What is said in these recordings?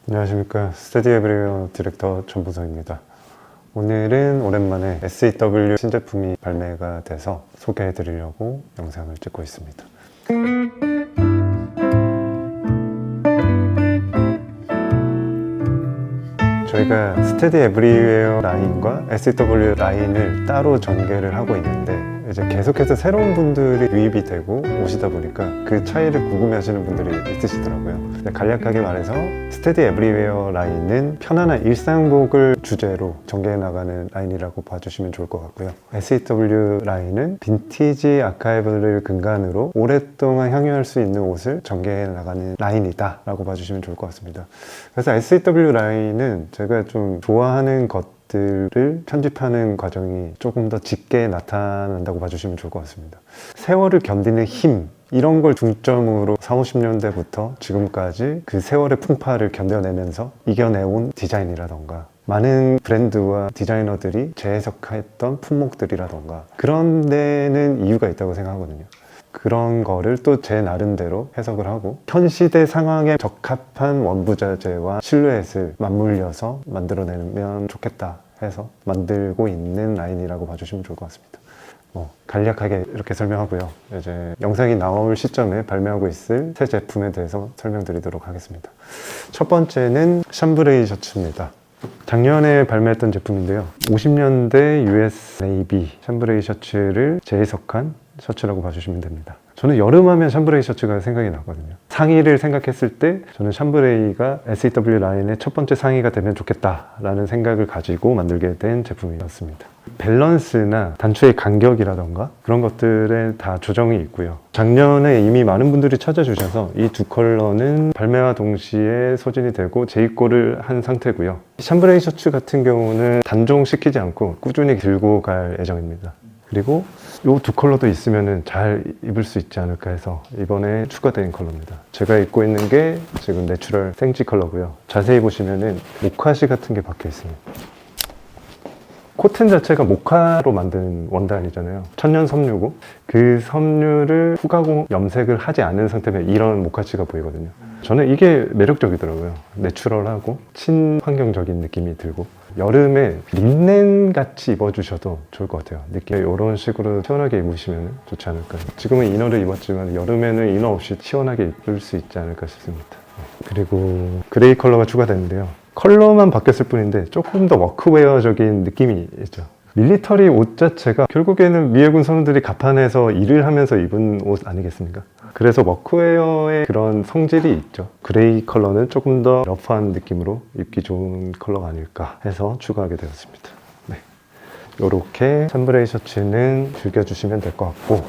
안녕하십니까. 스테디 에브리웨어 디렉터 전보성입니다. 오늘은 오랜만에 SEW 신제품이 발매가 돼서 소개해 드리려고 영상을 찍고 있습니다. 저희가 스테디 에브리웨어 라인과 SEW 라인을 따로 전개를 하고 있는데 이제 계속해서 새로운 분들이 유입이 되고 오시다 보니까 그 차이를 궁금해 하시는 분들이 있으시더라고요. 간략하게 말해서 스테디 에브리웨어 라인은 편안한 일상복을 주제로 전개해 나가는 라인이라고 봐주시면 좋을 것 같고요. SEW 라인은 빈티지 아카이브를 근간으로 오랫동안 향유할 수 있는 옷을 전개해 나가는 라인이다 라고 봐주시면 좋을 것 같습니다. 그래서 SEW 라인은 제가 좀 좋아하는 것들을 편집하는 과정이 조금 더 짙게 나타난다고 봐주시면 좋을 것 같습니다. 세월을 견디는 힘, 이런 걸 중점으로 40, 50년대부터 지금까지 그 세월의 풍파를 견뎌내면서 이겨내온 디자인이라던가 많은 브랜드와 디자이너들이 재해석했던 품목들이라던가 그런 데는 이유가 있다고 생각하거든요. 그런 거를 또 제 나름대로 해석을 하고 현 시대 상황에 적합한 원부자재와 실루엣을 맞물려서 만들어내면 좋겠다 해서 만들고 있는 라인이라고 봐주시면 좋을 것 같습니다. 간략하게 이렇게 설명하고요. 이제 영상이 나올 시점에 발매하고 있을 새 제품에 대해서 설명드리도록 하겠습니다. 첫 번째는 샴브레이 셔츠입니다. 작년에 발매했던 제품인데요. 50년대 US 네이비 샴브레이 셔츠를 재해석한 셔츠라고 봐주시면 됩니다. 저는 여름하면 샴브레이 셔츠가 생각이 나거든요. 상의를 생각했을 때 저는 샴브레이가 SEW 라인의 첫 번째 상의가 되면 좋겠다라는 생각을 가지고 만들게 된 제품이었습니다. 밸런스나 단추의 간격이라던가 그런 것들에 다 조정이 있고요. 작년에 이미 많은 분들이 찾아주셔서 이 두 컬러는 발매와 동시에 소진이 되고 재입고를 한 상태고요. 샴브레이 셔츠 같은 경우는 단종시키지 않고 꾸준히 들고 갈 예정입니다. 그리고 이 두 컬러도 있으면 잘 입을 수 있지 않을까 해서 이번에 추가된 컬러입니다. 제가 입고 있는 게 지금 내추럴 생지 컬러고요. 자세히 보시면은 모카시 같은 게 박혀 있습니다. 코튼 자체가 모카로 만든 원단이잖아요. 천연 섬유고 그 섬유를 후가공 염색을 하지 않은 상태면 이런 모카시가 보이거든요. 저는 이게 매력적이더라고요. 내추럴하고 친환경적인 느낌이 들고 여름에 린넨 같이 입어주셔도 좋을 것 같아요. 느낌 이런 식으로 시원하게 입으시면 좋지 않을까. 지금은 이너를 입었지만 여름에는 이너 없이 시원하게 입을 수 있지 않을까 싶습니다. 그리고 그레이 컬러가 추가됐는데요. 컬러만 바뀌었을 뿐인데 조금 더 워크웨어적인 느낌이 있죠. 밀리터리 옷 자체가 결국에는 미해군 선원들이 갑판에서 일을 하면서 입은 옷 아니겠습니까? 그래서 워크웨어의 그런 성질이 있죠. 그레이 컬러는 조금 더 러프한 느낌으로 입기 좋은 컬러가 아닐까 해서 추가하게 되었습니다. 네. 이렇게 샴브레이 셔츠는 즐겨주시면 될 것 같고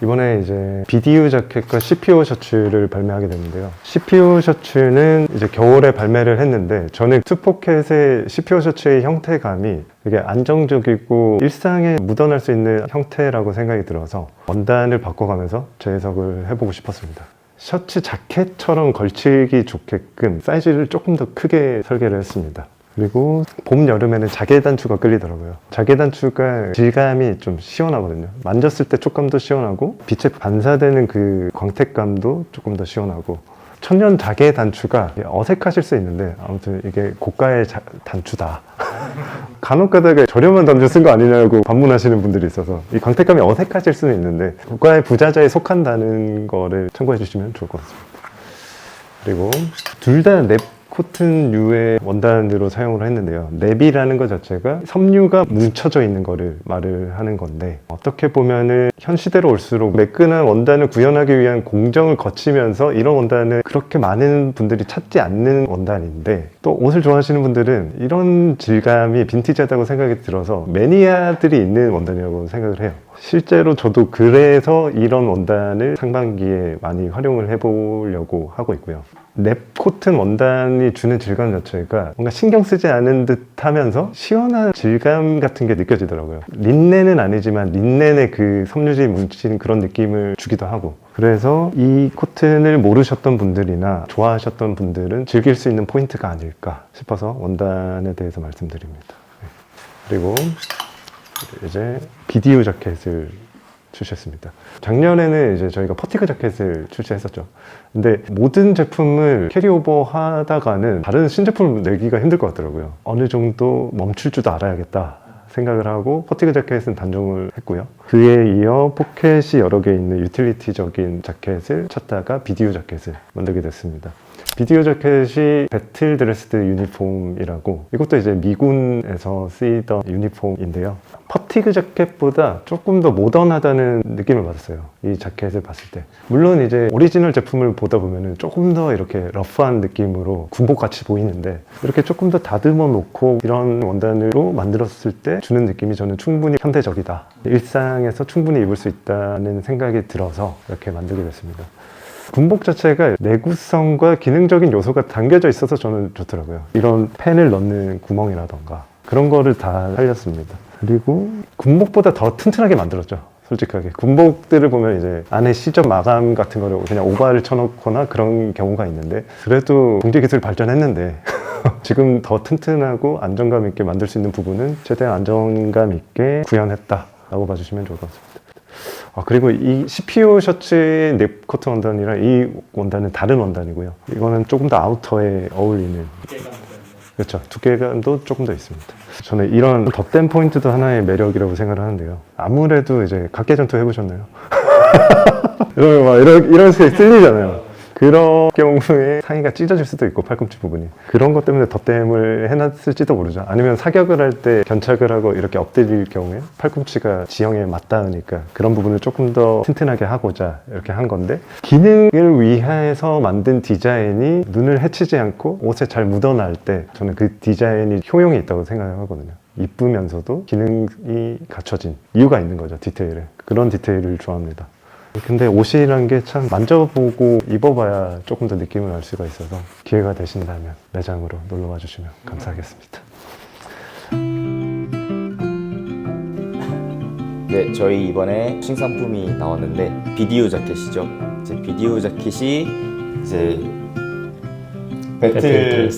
이번에 이제 BDU 자켓과 CPO 셔츠를 발매하게 됐는데요. CPO 셔츠는 이제 겨울에 발매를 했는데 저는 투포켓의 CPO 셔츠의 형태감이 되게 안정적이고 일상에 묻어날 수 있는 형태라고 생각이 들어서 원단을 바꿔가면서 재해석을 해보고 싶었습니다. 셔츠 자켓처럼 걸치기 좋게끔 사이즈를 조금 더 크게 설계를 했습니다. 그리고 봄, 여름에는 자개 단추가 끌리더라고요. 자개 단추가 질감이 좀 시원하거든요. 만졌을 때 촉감도 시원하고 빛에 반사되는 그 광택감도 조금 더 시원하고 천연 자개 단추가 어색하실 수 있는데 아무튼 이게 고가의 단추다. 간혹 가다가 저렴한 단추 쓴 거 아니냐고 반문하시는 분들이 있어서 이 광택감이 어색하실 수는 있는데 고가의 부자재에 속한다는 거를 참고해 주시면 좋을 것 같습니다. 그리고 둘 다 랩 코튼류의 원단으로 사용을 했는데요. 랩이라는 것 자체가 섬유가 뭉쳐져 있는 거를 말을 하는 건데 어떻게 보면은 현 시대로 올수록 매끈한 원단을 구현하기 위한 공정을 거치면서 이런 원단을 그렇게 많은 분들이 찾지 않는 원단인데 또 옷을 좋아하시는 분들은 이런 질감이 빈티지하다고 생각이 들어서 매니아들이 있는 원단이라고 생각을 해요. 실제로 저도 그래서 이런 원단을 상반기에 많이 활용을 해보려고 하고 있고요. 랩 코튼 원단이 주는 질감 자체가 뭔가 신경 쓰지 않은 듯 하면서 시원한 질감 같은 게 느껴지더라고요. 린넨은 아니지만 린넨의 그 섬유질이 뭉친 그런 느낌을 주기도 하고 그래서 이 코튼을 모르셨던 분들이나 좋아하셨던 분들은 즐길 수 있는 포인트가 아닐까 싶어서 원단에 대해서 말씀드립니다. 그리고 이제 BDU 자켓을 출시했습니다. 작년에는 이제 저희가 퍼티그 자켓을 출시했었죠. 근데 모든 제품을 캐리오버 하다가는 다른 신제품을 내기가 힘들 것 같더라고요. 어느 정도 멈출 줄도 알아야겠다 생각을 하고 퍼티그 자켓은 단종을 했고요. 그에 이어 포켓이 여러 개 있는 유틸리티적인 자켓을 찾다가 비디오 자켓을 만들게 됐습니다. 비디오 자켓이 배틀 드레스드 유니폼이라고, 이것도 이제 미군에서 쓰이던 유니폼인데요. 퍼티그 자켓보다 조금 더 모던하다는 느낌을 받았어요. 이 자켓을 봤을 때. 물론 이제 오리지널 제품을 보다 보면은 조금 더 이렇게 러프한 느낌으로 군복같이 보이는데, 이렇게 조금 더 다듬어 놓고 이런 원단으로 만들었을 때 주는 느낌이 저는 충분히 현대적이다. 일상에서 충분히 입을 수 있다는 생각이 들어서 이렇게 만들게 됐습니다. 군복 자체가 내구성과 기능적인 요소가 담겨져 있어서 저는 좋더라고요. 이런 펜을 넣는 구멍이라던가 그런 거를 다 살렸습니다. 그리고 군복보다 더 튼튼하게 만들었죠. 솔직하게 군복들을 보면 이제 안에 시접 마감 같은 거를 그냥 오바를 쳐놓거나 그런 경우가 있는데, 그래도 공제 기술이 발전했는데 지금 더 튼튼하고 안정감 있게 만들 수 있는 부분은 최대한 안정감 있게 구현했다라고 봐주시면 좋을 것 같습니다. 그리고 이 CPO 셔츠의 넵코트 원단이랑 이 원단은 다른 원단이고요. 이거는 조금 더 아우터에 어울리는, 그렇죠, 두께감도 조금 더 있습니다. 저는 이런 덧댄 포인트도 하나의 매력이라고 생각을 하는데요. 아무래도 이제 각계전투 해보셨나요? 이러면 막 이런 식으로 쓸리잖아요. 그런 경우에 상의가 찢어질 수도 있고, 팔꿈치 부분이. 그런 것 때문에 덧댐을 해놨을지도 모르죠. 아니면 사격을 할 때 견착을 하고 이렇게 엎드릴 경우에 팔꿈치가 지형에 맞닿으니까 그런 부분을 조금 더 튼튼하게 하고자 이렇게 한 건데, 기능을 위해서 만든 디자인이 눈을 해치지 않고 옷에 잘 묻어날 때 저는 그 디자인이 효용이 있다고 생각을 하거든요. 이쁘면서도 기능이 갖춰진 이유가 있는 거죠, 디테일에. 그런 디테일을 좋아합니다. 근데 옷이란 게 참 만져보고 입어봐야 조금 더 느낌을 알 수가 있어서, 기회가 되신다면 매장으로 놀러와 주시면 감사하겠습니다. 네, 저희 이번에 신상품이 나왔는데 비디오 자켓이죠. 이제 비디오 자켓이 이제 배틀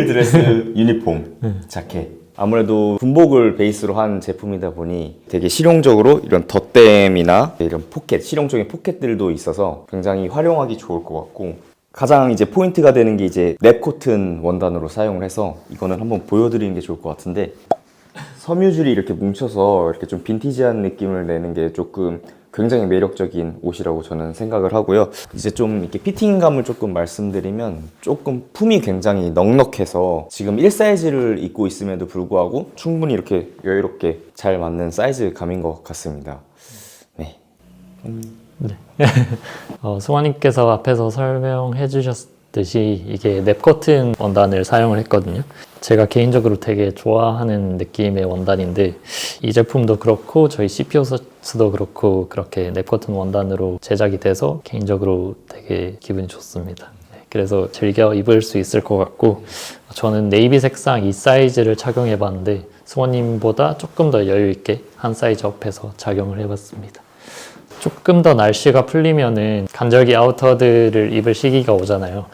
드레스 유니폼 자켓. 아무래도 군복을 베이스로 한 제품이다 보니 되게 실용적으로 이런 덧댐이나 이런 포켓, 실용적인 포켓들도 있어서 굉장히 활용하기 좋을 것 같고, 가장 이제 포인트가 되는 게 이제 랩코튼 원단으로 사용을 해서 이거는 한번 보여드리는 게 좋을 것 같은데, 섬유줄이 이렇게 뭉쳐서 이렇게 좀 빈티지한 느낌을 내는 게 조금 굉장히 매력적인 옷이라고 저는 생각을 하고요. 이제 좀 이렇게 피팅감을 조금 말씀드리면, 조금 품이 굉장히 넉넉해서 지금 1사이즈를 입고 있음에도 불구하고 충분히 이렇게 여유롭게 잘 맞는 사이즈감인 것 같습니다. 네. 네. 승환님께서 앞에서 설명해 주셨듯이 이게 넵커튼 원단을 사용을 했거든요. 제가 개인적으로 되게 좋아하는 느낌의 원단인데, 이 제품도 그렇고 저희 CPO 셔츠도 그렇고 그렇게 넵커튼 원단으로 제작이 돼서 개인적으로 되게 기분이 좋습니다. 그래서 즐겨 입을 수 있을 것 같고, 저는 네이비 색상 이 사이즈를 착용해 봤는데 승원님보다 조금 더 여유 있게 한 사이즈 업해서 착용을 해봤습니다. 조금 더 날씨가 풀리면은 간절기 아우터들을 입을 시기가 오잖아요.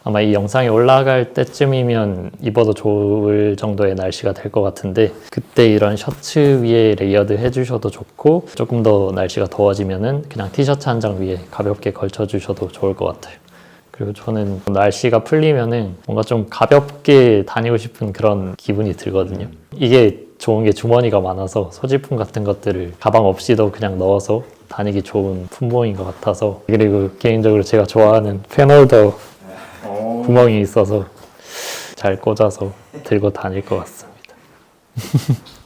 아마 이 영상이 올라갈 때쯤이면 입어도 좋을 정도의 날씨가 될 것 같은데, 그때 이런 셔츠 위에 레이어드 해주셔도 좋고, 조금 더 날씨가 더워지면은 그냥 티셔츠 한 장 위에 가볍게 걸쳐주셔도 좋을 것 같아요. 그리고 저는 날씨가 풀리면은 뭔가 좀 가볍게 다니고 싶은 그런 기분이 들거든요. 이게 좋은 게 주머니가 많아서 소지품 같은 것들을 가방 없이도 그냥 넣어서 다니기 좋은 품목인 것 같아서, 그리고 개인적으로 제가 좋아하는 펜홀더 구멍이 있어서 잘 꽂아서 들고 다닐 것 같습니다.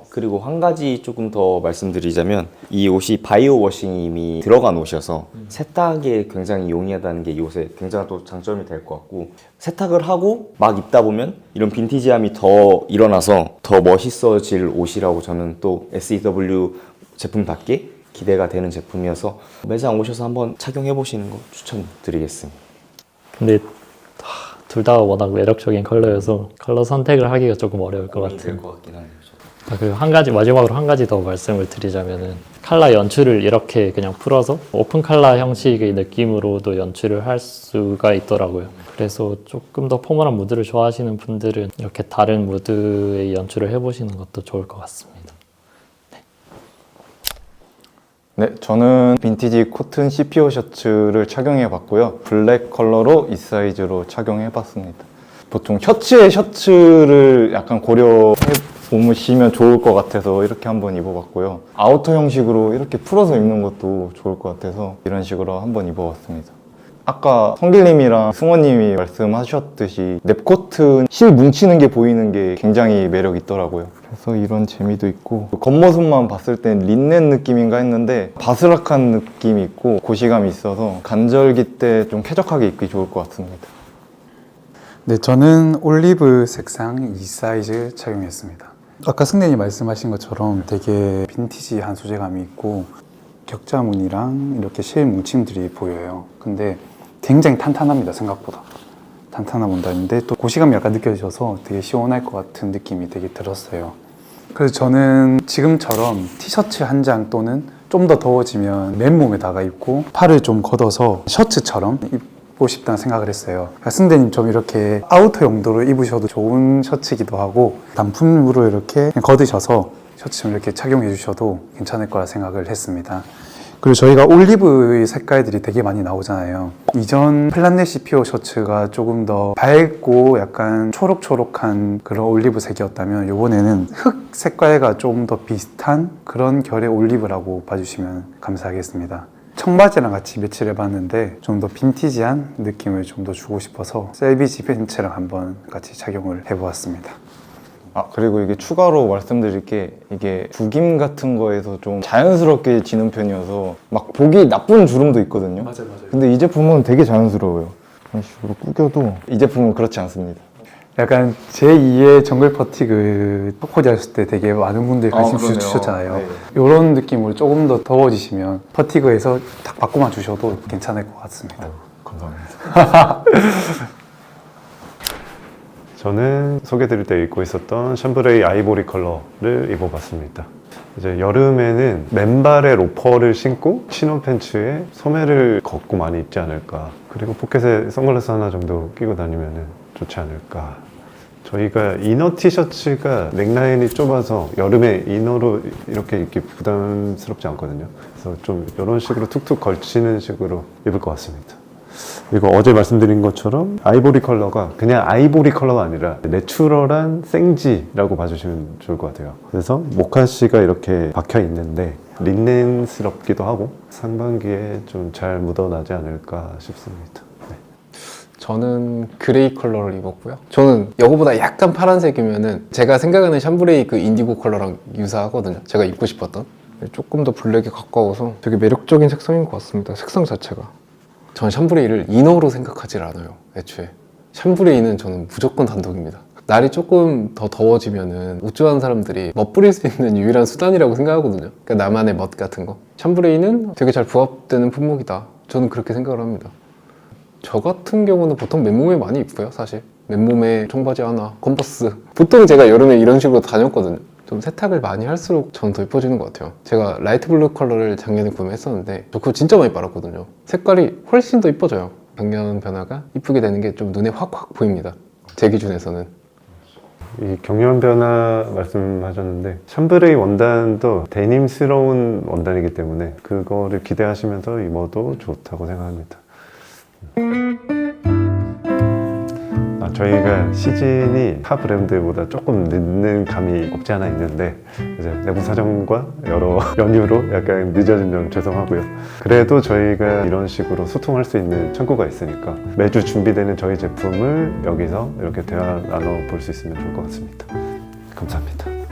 그리고 한 가지 조금 더 말씀드리자면, 이 옷이 바이오 워싱이 이미 들어간 옷이어서 세탁에 굉장히 용이하다는 게 이 옷의 굉장한 또 장점이 될 것 같고, 세탁을 하고 막 입다 보면 이런 빈티지함이 더 일어나서 더 멋있어질 옷이라고 저는 또 SEW 제품답게 기대가 되는 제품이어서 매장 오셔서 한번 착용해 보시는 거 추천드리겠습니다. 근데 둘 다 워낙 매력적인 컬러여서 컬러 선택을 하기가 조금 어려울 것 같아요. 될 것 같긴 하네요. 그리고 한 가지, 마지막으로 한 가지 더 말씀을 드리자면은, 컬러 연출을 이렇게 그냥 풀어서 오픈 컬러 형식의 느낌으로도 연출을 할 수가 있더라고요. 그래서 조금 더 포멀한 무드를 좋아하시는 분들은 이렇게 다른 무드의 연출을 해보시는 것도 좋을 것 같습니다. 네, 저는 빈티지 코튼 CPO 셔츠를 착용해 봤고요. 블랙 컬러로 이 사이즈로 착용해 봤습니다. 보통 셔츠에 셔츠를 약간 고려해 보시면 좋을 것 같아서 이렇게 한번 입어봤고요. 아우터 형식으로 이렇게 풀어서 입는 것도 좋을 것 같아서 이런 식으로 한번 입어봤습니다. 아까 성길님이랑 승원님이 말씀하셨듯이 넵코튼 실 뭉치는 게 보이는 게 굉장히 매력 있더라고요. 그래서 이런 재미도 있고 겉모습만 봤을 땐 린넨 느낌인가 했는데 바스락한 느낌이 있고 고시감이 있어서 간절기 때 좀 쾌적하게 입기 좋을 것 같습니다. 네, 저는 올리브 색상 2 사이즈 착용했습니다. 아까 승대님 말씀하신 것처럼 되게 빈티지한 소재감이 있고 격자무늬랑 이렇게 실 뭉침들이 보여요. 근데 굉장히 탄탄합니다, 생각보다. 탄탄한 원단인데 또 고시감이 약간 느껴져서 되게 시원할 것 같은 느낌이 되게 들었어요. 그래서 저는 지금처럼 티셔츠 한 장 또는 좀 더 더워지면 맨몸에다가 입고 팔을 좀 걷어서 셔츠처럼 입고 싶다는 생각을 했어요. 승대님 좀 이렇게 아우터 용도로 입으셔도 좋은 셔츠이기도 하고 단품으로 이렇게 그냥 걷으셔서 셔츠처럼 이렇게 착용해 주셔도 괜찮을 거라 생각을 했습니다. 그리고 저희가 올리브의 색깔들이 되게 많이 나오잖아요. 이전 플란넷 CPO 셔츠가 조금 더 밝고 약간 초록초록한 그런 올리브색이었다면 이번에는 흑 색깔과 좀 더 비슷한 그런 결의 올리브라고 봐주시면 감사하겠습니다. 청바지랑 같이 매치를 해봤는데 좀 더 빈티지한 느낌을 좀 더 주고 싶어서 셀비지 팬츠랑 한번 같이 착용을 해보았습니다. 그리고 이게 추가로 말씀드릴 게 이게 구김 같은 거에서 좀 자연스럽게 지는 편이어서 막 보기 나쁜 주름도 있거든요. 맞아요. 근데 이 제품은 되게 자연스러워요. 이런 식으로 꾸겨도 이 제품은 그렇지 않습니다. 약간 제2의 정글 퍼티그 포코디 하셨을 때 되게 많은 분들이 관심 그러네요. 주셨잖아요. 네. 이런 느낌으로 조금 더 더워지시면 퍼티그에서 딱 바꿔만 주셔도 괜찮을 것 같습니다. 감사합니다. 저는 소개드릴 때 입고 있었던 샴브레이 아이보리 컬러를 입어봤습니다. 이제 여름에는 맨발에 로퍼를 신고 치노 팬츠에 소매를 걷고 많이 입지 않을까. 그리고 포켓에 선글라스 하나 정도 끼고 다니면 좋지 않을까. 저희가 이너 티셔츠가 넥라인이 좁아서 여름에 이너로 이렇게 입기 부담스럽지 않거든요. 그래서 좀 이런 식으로 툭툭 걸치는 식으로 입을 것 같습니다. 그리고 어제 말씀드린 것처럼 아이보리 컬러가 그냥 아이보리 컬러가 아니라 내추럴한 생지라고 봐주시면 좋을 것 같아요. 그래서 모카시가 이렇게 박혀 있는데 린넨스럽기도 하고 상반기에 좀 잘 묻어나지 않을까 싶습니다. 네. 저는 그레이 컬러를 입었고요. 저는 이거보다 약간 파란색이면은 제가 생각하는 샴브레이 그 인디고 컬러랑 유사하거든요. 제가 입고 싶었던. 조금 더 블랙에 가까워서 되게 매력적인 색상인 것 같습니다. 색상 자체가. 전 샴브레이를 이너로 생각하지 않아요, 애초에. 샴브레이는 저는 무조건 단독입니다. 날이 조금 더 더워지면은 옷 좋아하는 사람들이 멋 부릴 수 있는 유일한 수단이라고 생각하거든요. 그러니까 나만의 멋 같은 거. 샴브레이는 되게 잘 부합되는 품목이다. 저는 그렇게 생각을 합니다. 저 같은 경우는 보통 맨몸에 많이 입고요, 사실. 맨몸에 청바지 하나, 컨버스. 보통 제가 여름에 이런 식으로 다녔거든요. 좀 세탁을 많이 할수록 저는 더 예뻐지는 것 같아요. 제가 라이트 블루 컬러를 작년에 구매했었는데 저 그거 진짜 많이 빨았거든요. 색깔이 훨씬 더 예뻐져요. 경련 변화가 이쁘게 되는 게 좀 눈에 확확 보입니다. 제 기준에서는. 이 경련 변화 말씀하셨는데 샴브레이 원단도 데님스러운 원단이기 때문에 그거를 기대하시면서 입어도 좋다고 생각합니다. 저희가 시즌이 타 브랜드보다 조금 늦는 감이 없지 않아 있는데 이제 내부 사정과 여러 연유로 약간 늦어진 점 죄송하고요. 그래도 저희가 이런 식으로 소통할 수 있는 창구가 있으니까 매주 준비되는 저희 제품을 여기서 이렇게 대화 나눠 볼 수 있으면 좋을 것 같습니다. 감사합니다.